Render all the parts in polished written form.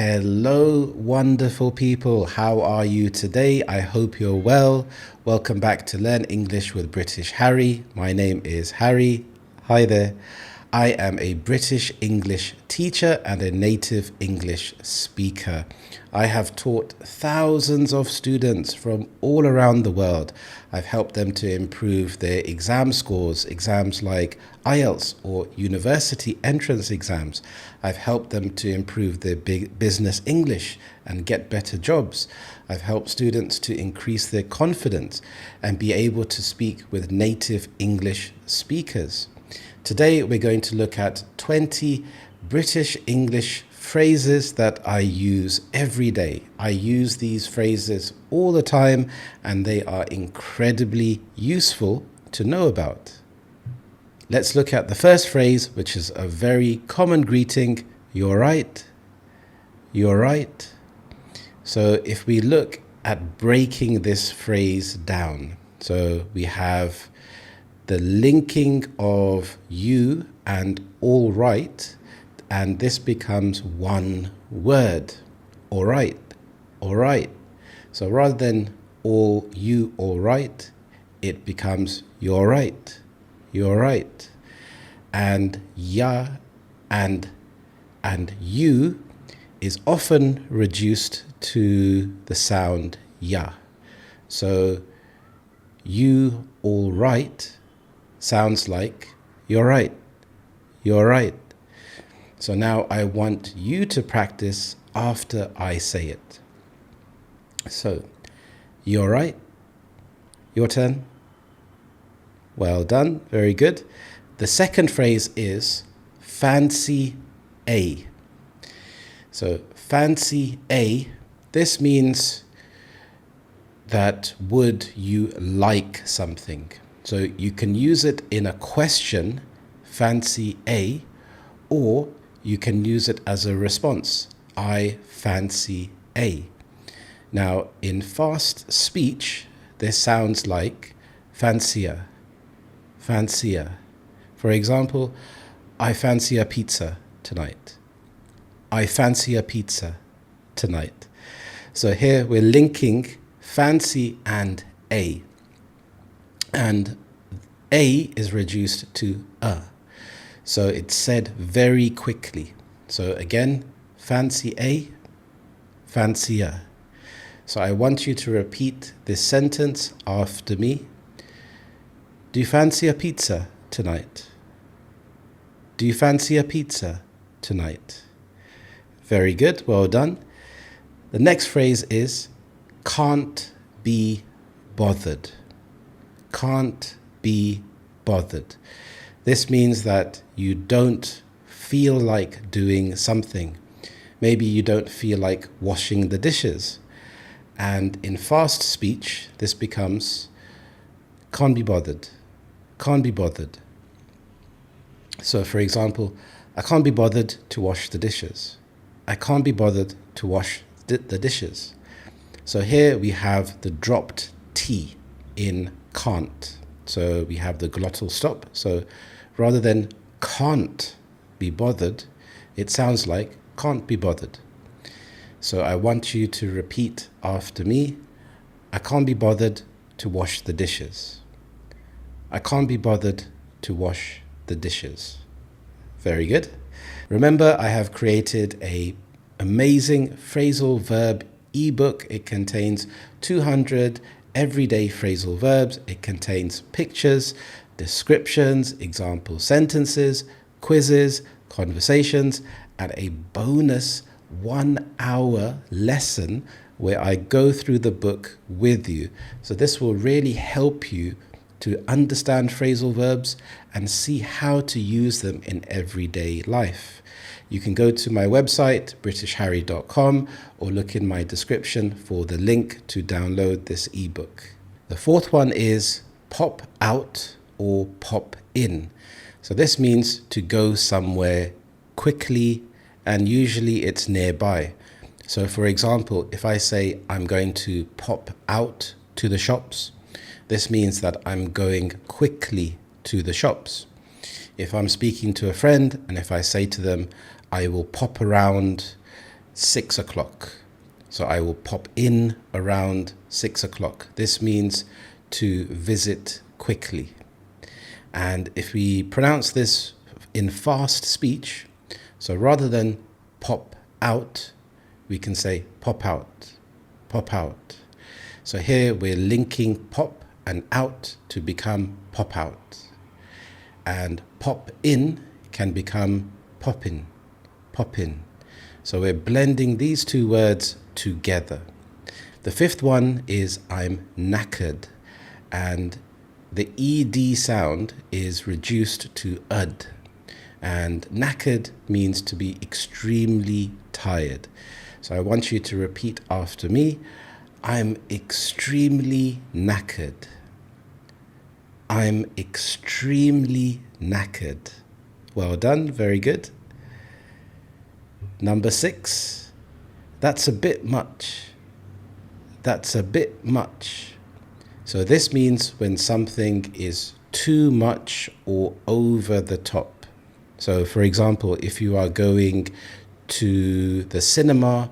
Hello, wonderful people. How are you today? I hope you're well. Welcome back to Learn English with British Harry. My name is Harry. Hi there. I am a British English teacher and a native English speaker. I have taught thousands of students from all around the world. I've helped them to improve their exam scores, exams like IELTS or university entrance exams. I've helped them to improve their business English and get better jobs. I've helped students to increase their confidence and be able to speak with native English speakers. Today, we're going to look at 20 British English phrases that I use every day. I use these phrases all the time, and they are incredibly useful to know about. Let's look at the first phrase, which is a very common greeting. You're right. You're right. So if we look at breaking this phrase down, so we have the linking of you and all right, and this becomes one word. All right, all right. So rather than all you, all right, it becomes you're right, you're right. And ya and you is often reduced to the sound ya. So you all right sounds like you're right, you're right. So now I want you to practice after I say it. So, you're right. Your turn. Well done, very good. The second phrase is fancy a. So, fancy a, this means that would you like something? So you can use it in a question, fancy a, or you can use it as a response, I fancy a. Now, in fast speech, this sounds like fancier, fancier. For example, I fancy a pizza tonight. I fancy a pizza tonight. So here we're linking fancy and a. And a is reduced to a. So it's said very quickly. So again, fancy a, fancier. So I want you to repeat this sentence after me. Do you fancy a pizza tonight? Do you fancy a pizza tonight? Very good, well done. The next phrase is can't be bothered. Can't be bothered. This means that you don't feel like doing something. Maybe you don't feel like washing the dishes. And in fast speech, this becomes can't be bothered. Can't be bothered. So for example, I can't be bothered to wash the dishes. I can't be bothered to wash the dishes. So here we have the dropped T in can't. So we have the glottal stop. So rather than can't be bothered, it sounds like can't be bothered. So I want you to repeat after me. I can't be bothered to wash the dishes. I can't be bothered to wash the dishes. Very good. Remember, I have created an amazing phrasal verb ebook. It contains 200 everyday phrasal verbs. It contains pictures, descriptions, example sentences, quizzes, conversations, and a bonus 1 hour lesson where I go through the book with you. So this will really help you to understand phrasal verbs and see how to use them in everyday life. You can go to my website, britishharry.com, or look in my description for the link to download this ebook. The fourth one is pop out or pop in. So this means to go somewhere quickly, and usually it's nearby. So for example, if I say I'm going to pop out to the shops, this means that I'm going quickly to the shops. If I'm speaking to a friend and if I say to them, I will pop around 6 o'clock. So I will pop in around 6 o'clock. This means to visit quickly. And if we pronounce this in fast speech, so rather than pop out, we can say pop out, pop out. So here we're linking pop and out to become pop out. And pop in can become pop in, pop in. So we're blending these two words together. The fifth one is I'm knackered, and the ed sound is reduced to ud. And knackered means to be extremely tired. So I want you to repeat after me. I'm extremely knackered. I'm extremely knackered. Well done, very good. Number 6, that's a bit much. That's a bit much. So this means when something is too much or over the top. So for example, if you are going to the cinema,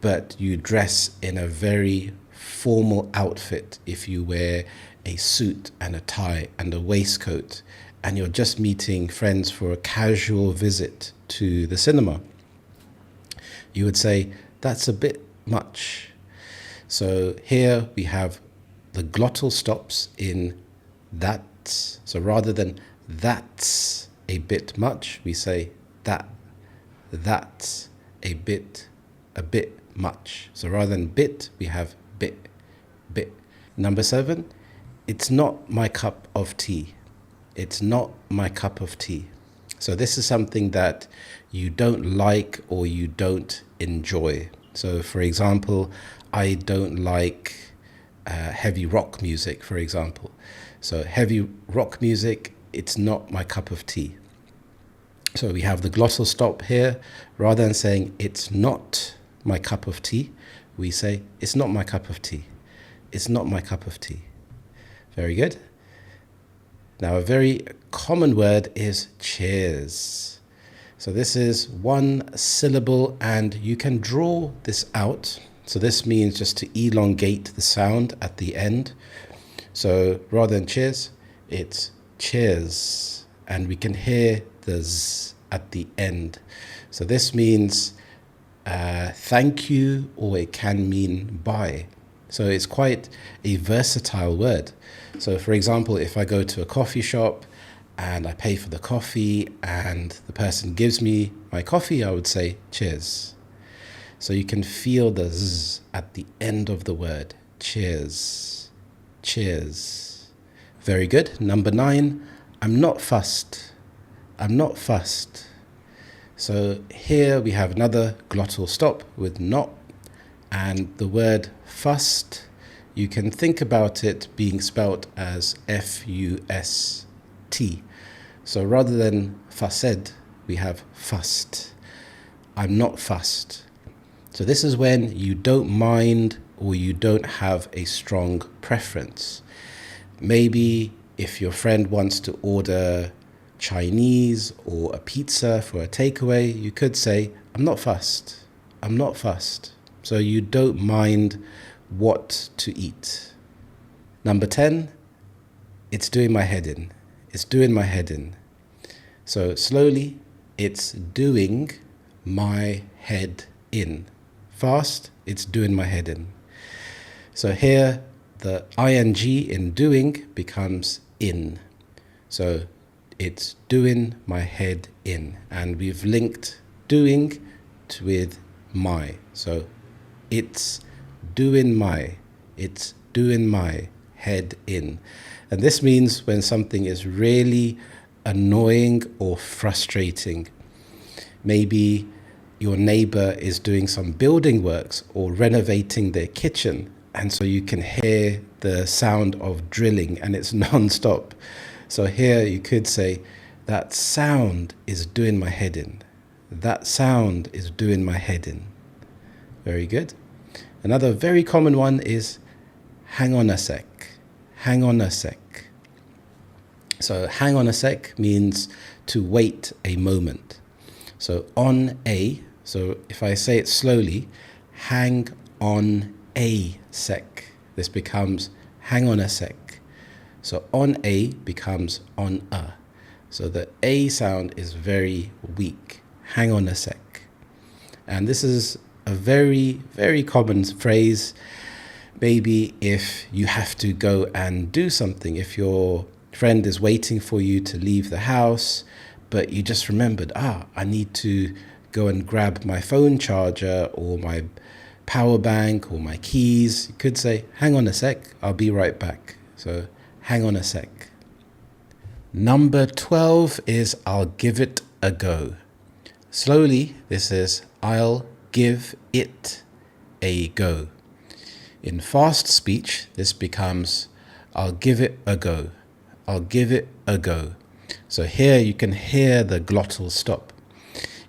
but you dress in a very formal outfit, if you wear a suit and a tie and a waistcoat, and you're just meeting friends for a casual visit to the cinema, you would say, that's a bit much. So here we have the glottal stops in that. So rather than that's a bit much, we say that's a bit much. So rather than bit, we have bit. Number 7, it's not my cup of tea. It's not my cup of tea. So this is something that you don't like or you don't enjoy. So for example, I don't like heavy rock music, for example. So heavy rock music, it's not my cup of tea. So we have the glottal stop here. Rather than saying it's not my cup of tea, we say it's not my cup of tea. It's not my cup of tea. Very good. Now a very common word is cheers. So this is one syllable and you can draw this out. So this means just to elongate the sound at the end. So rather than cheers, it's cheers. And we can hear the z at the end. So this means thank you, or it can mean bye. So it's quite a versatile word. So for example, if I go to a coffee shop and I pay for the coffee and the person gives me my coffee, I would say cheers. So you can feel the z at the end of the word. Cheers. Cheers. Very good. Number 9, I'm not fussed. I'm not fussed. So here we have another glottal stop with not, and the word fussed, you can think about it being spelt as F-U-S-T. So rather than fussed, we have fussed. I'm not fussed. So this is when you don't mind or you don't have a strong preference. Maybe if your friend wants to order Chinese or a pizza for a takeaway, you could say, I'm not fussed. I'm not fussed. So you don't mind what to eat. Number 10, it's doing my head in. It's doing my head in. So slowly, it's doing my head in. Fast, it's doing my head in. So here, the ing in doing becomes in. So it's doing my head in. And we've linked doing with my. So it's doing my head in. And this means when something is really annoying or frustrating. Maybe your neighbor is doing some building works or renovating their kitchen, and so you can hear the sound of drilling and it's non-stop. So here you could say, that sound is doing my head in. That sound is doing my head in. Very good. Another very common one is hang on a sec. Hang on a sec. So hang on a sec means to wait a moment. So on a So if I say it slowly, hang on a sec. This becomes hang on a sec. So on a becomes on a. So the a sound is very weak. Hang on a sec. And this is a very, very common phrase. Maybe if you have to go and do something, if your friend is waiting for you to leave the house, but you just remembered, I need to go and grab my phone charger or my power bank or my keys. You could say, hang on a sec, I'll be right back. So hang on a sec. Number 12 is I'll give it a go. Slowly, this is I'll give it a go. In fast speech, this becomes I'll give it a go. I'll give it a go. So here you can hear the glottal stop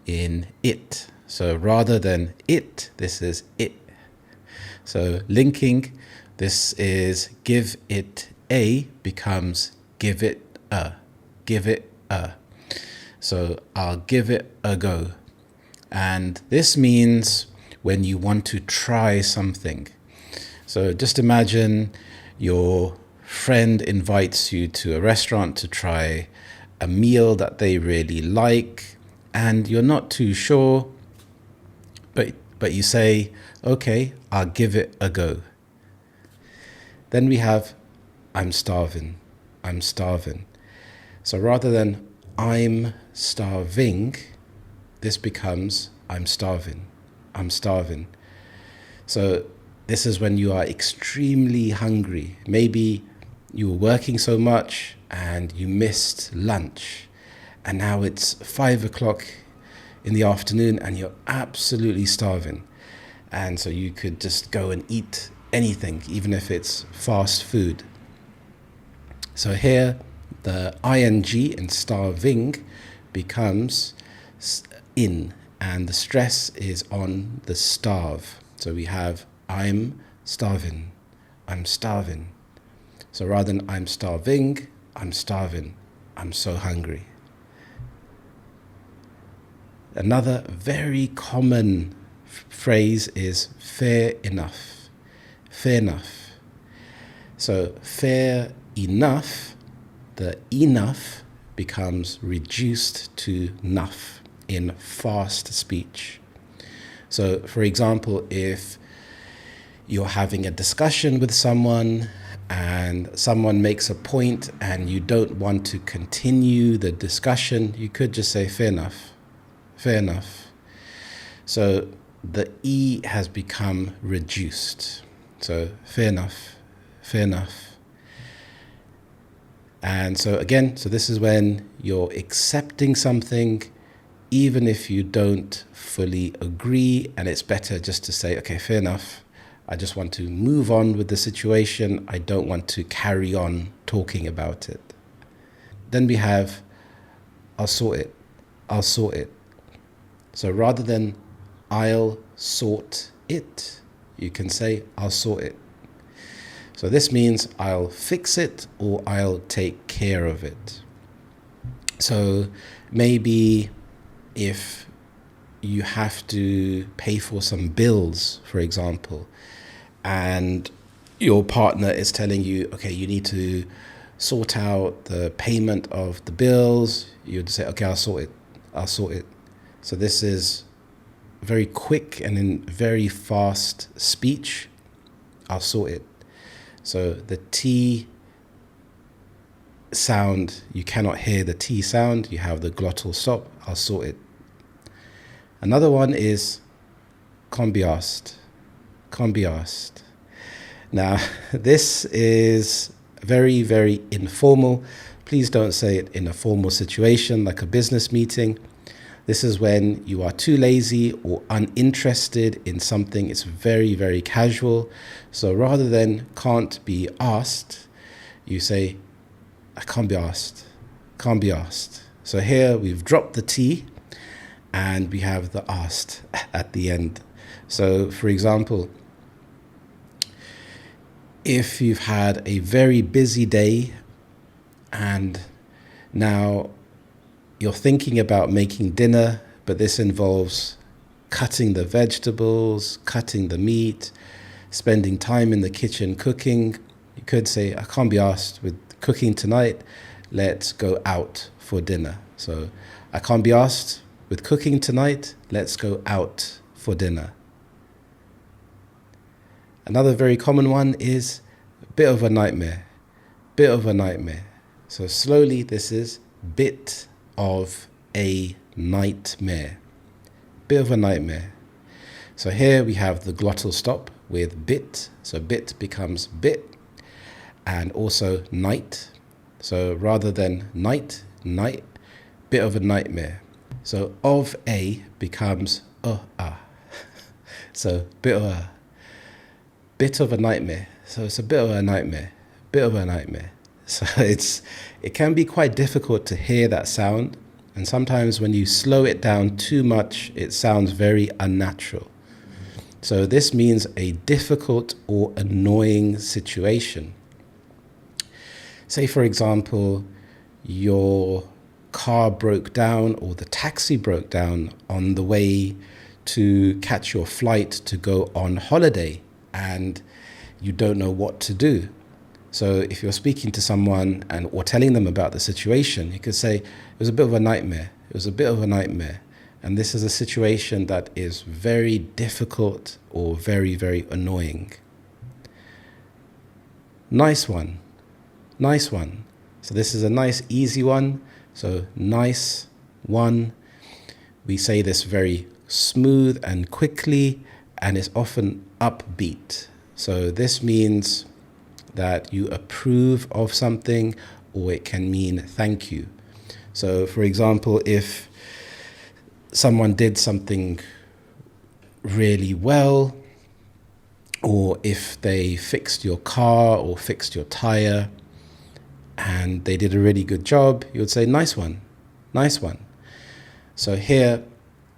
in it. So rather than it, this is it. So linking, this is give it a becomes give it a. Give it a. So I'll give it a go. And this means when you want to try something. So just imagine your friend invites you to a restaurant to try a meal that they really like, and you're not too sure, but you say, okay, I'll give it a go. Then we have I'm starving. I'm starving. So rather than I'm starving, this becomes I'm starving. I'm starving. So this is when you are extremely hungry. Maybe you were working so much and you missed lunch, and now it's 5 o'clock in the afternoon and you're absolutely starving. And so you could just go and eat anything, even if it's fast food. So here, the ing in starving becomes in, and the stress is on the starve. So we have I'm starving. I'm starving. So rather than I'm starving, I'm starving. I'm so hungry. Another very common phrase is fair enough. Fair enough. So fair enough, the enough becomes reduced to nuff in fast speech. So for example, if you're having a discussion with someone and someone makes a point and you don't want to continue the discussion, you could just say fair enough. Fair enough. So the E has become reduced. So fair enough. Fair enough. And so again, so this is when you're accepting something, even if you don't fully agree, and it's better just to say, okay, fair enough. I just want to move on with the situation. I don't want to carry on talking about it. Then we have, I'll sort it. I'll sort it. So rather than I'll sort it, you can say I'll sort it. So this means I'll fix it or I'll take care of it. So maybe if you have to pay for some bills, for example, and your partner is telling you, okay, you need to sort out the payment of the bills, you'd say, okay, I'll sort it. I'll sort it. So this is very quick and in very fast speech. I'll sort it. So the T sound, you cannot hear the T sound. You have the glottal stop. I'll sort it. Another one is can't be asked. Can't be asked. Now, this is very, very informal. Please don't say it in a formal situation like a business meeting. This is when you are too lazy or uninterested in something. It's very, very casual. So rather than can't be asked, you say, I can't be asked. Can't be asked. So here we've dropped the T and we have the asked at the end. So for example, if you've had a very busy day and now you're thinking about making dinner, but this involves cutting the vegetables, cutting the meat, spending time in the kitchen cooking. You could say, I can't be asked with cooking tonight, let's go out for dinner. So I can't be asked with cooking tonight, let's go out for dinner. Another very common one is bit of a nightmare, bit of a nightmare. So slowly, this is bit of a nightmare, bit of a nightmare. So here we have the glottal stop with bit. So bit becomes bit, and also night. So rather than night, night, bit of a nightmare. So of a becomes So bit of a nightmare. So it's a bit of a nightmare, bit of a nightmare. So it can be quite difficult to hear that sound. And sometimes when you slow it down too much, it sounds very unnatural. So this means a difficult or annoying situation. Say, for example, your car broke down or the taxi broke down on the way to catch your flight to go on holiday, and you don't know what to do. So if you're speaking to someone or telling them about the situation, you could say, it was a bit of a nightmare. It was a bit of a nightmare. And this is a situation that is very difficult or very, very annoying. Nice one. Nice one. So this is a nice, easy one. So nice one. We say this very smooth and quickly, and it's often upbeat. So this means that you approve of something, or it can mean thank you. So for example, if someone did something really well, or if they fixed your car or fixed your tire and they did a really good job, you would say, nice one, nice one. So here,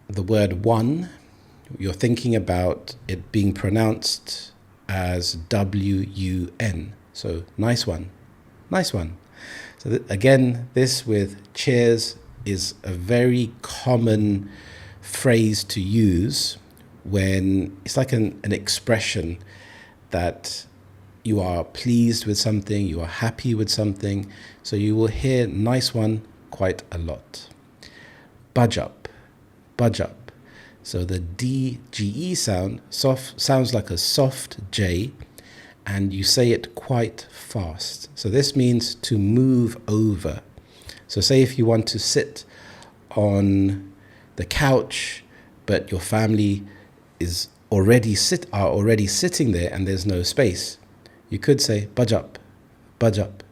the word one, you're thinking about it being pronounced as W-U-N. So nice one, nice one. So again, this with cheers is a very common phrase to use when it's like an expression that you are pleased with something, you are happy with something. So you will hear nice one quite a lot. Budge up, budge up. So the D-G-E sound sounds like a soft J, and you say it quite fast. So this means to move over. So say if you want to sit on the couch, but your family is already sitting there and there's no space, you could say budge up, budge up.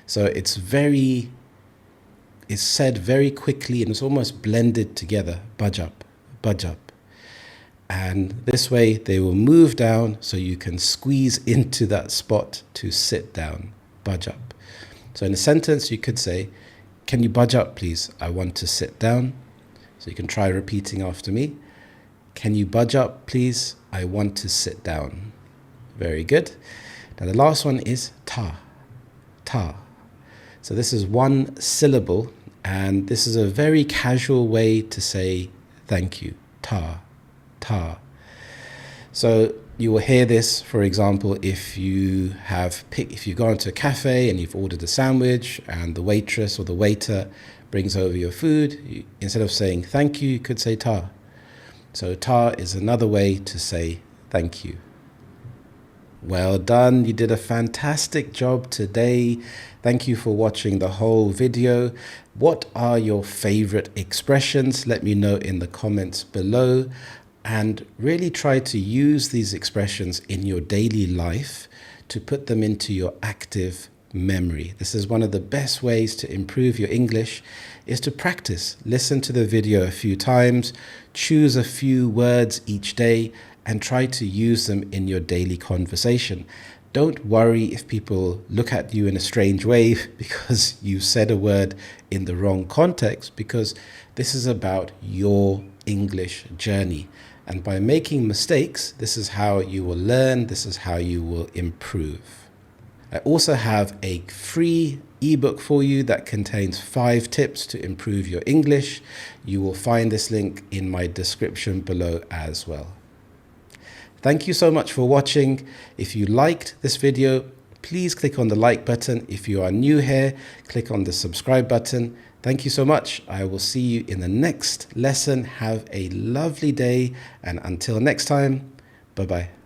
So it's said very quickly and it's almost blended together. Budge up, budge up. And this way they will move down so you can squeeze into that spot to sit down. Budge up. So in a sentence you could say, can you budge up please? I want to sit down. So you can try repeating after me. Can you budge up please? I want to sit down. Very good. Now the last one is ta, ta. So this is one syllable, and this is a very casual way to say thank you. Ta, ta. So you will hear this, for example, if you go into a cafe and you've ordered a sandwich and the waitress or the waiter brings over your food, instead of saying thank you, you could say ta. So ta is another way to say thank you. Well done. You did a fantastic job today. Thank you for watching the whole video. What are your favorite expressions? Let me know in the comments below, and really try to use these expressions in your daily life to put them into your active memory. This is one of the best ways to improve your English, is to practice. Listen to the video a few times, choose a few words each day, and try to use them in your daily conversation. Don't worry if people look at you in a strange way because you said a word in the wrong context, because this is about your English journey. And by making mistakes, this is how you will learn, this is how you will improve. I also have a free ebook for you that contains 5 tips to improve your English. You will find this link in my description below as well. Thank you so much for watching. If you liked this video, please click on the like button. If you are new here, click on the subscribe button. Thank you so much. I will see you in the next lesson. Have a lovely day, and until next time, bye-bye.